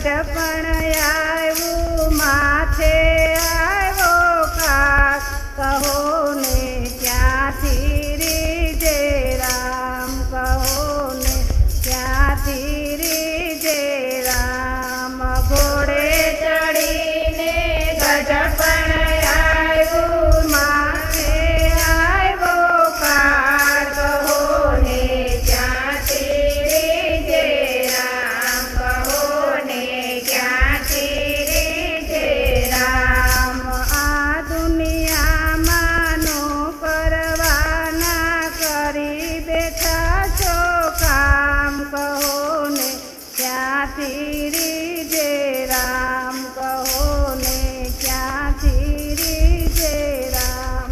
ગઢપણ આવ્યું માથે આવ્યો કાક કહો ને ક્યાંથી રીજે રામ કહો ને ક્યાંથી રીજે રામ ઘોડે ચડીને ગઢપણ આવ્યું માથે આવ્યો કાક કહો ને ક્યાંથી રીજે રામ કહો ને ક્યાંથી રીજે રામ આ દુનિયામાં નો કરવાના કરી બેઠા છો કામ કહો ને ક્યાંથી રીજે રામ કહો ને ક્યાંથી રીજે રામ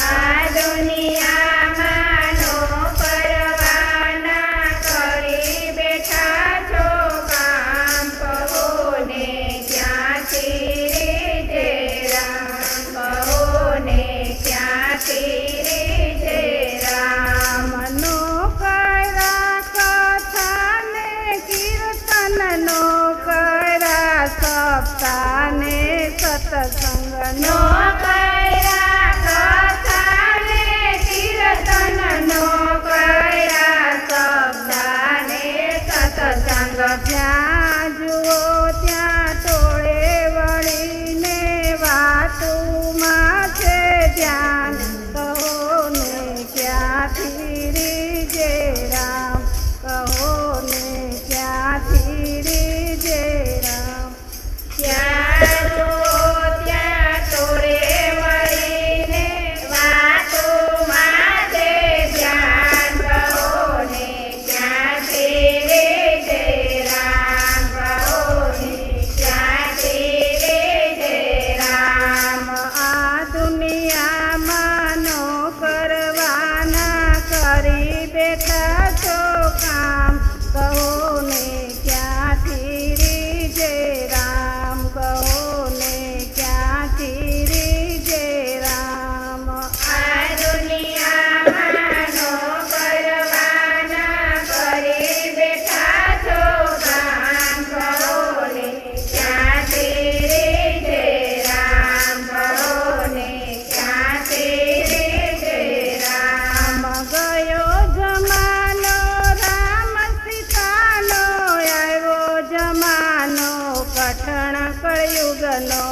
આ દુનિયામાં નો કરવાના કરી બેઠા છો કામ કહો ને ક્યાંથી રીજે રામ કહો ને ક્યાંથી રીજે રામ નો કર્યા કથા ને કીર્તન નો કર્યા સપ્તાહ ને સત્સંગ નો કર્યા કથા ને કીર્તન નો કર્યા સપ્તાહ ને સત્સંગ જ્યાં જુઓ ત્યાં ટોળે વળીને વાતુમાં છે ધ્યાન કહો ને ક્યાંથી રીજે રામ કહો ને ક્યાંથી રીજે રામ ત્યાં જુઓ ત્યાં ટોળે વળીને વાતુમાં છે ધ્યાન કહો ને ક્યાંથી રીજે રામ કહો ને ક્યાંથી રીજે રામ આ દુનિયામાં નો કરવાના કરી બેઠા છો કામ કહો ને ક્યાંથી રીજે રામ કહો ને ક્યાંથી રીજે રામ આ દુનિયામાં નો કરવાના કરી બેઠા છો કામ કહો ને ક્યાંથી રીજે રામ કહો ને ક્યાંથી રીજે રામ ગયો જમાનો રામ સીતાનો આવ્યો જમાનો કઠણ કળયુગનો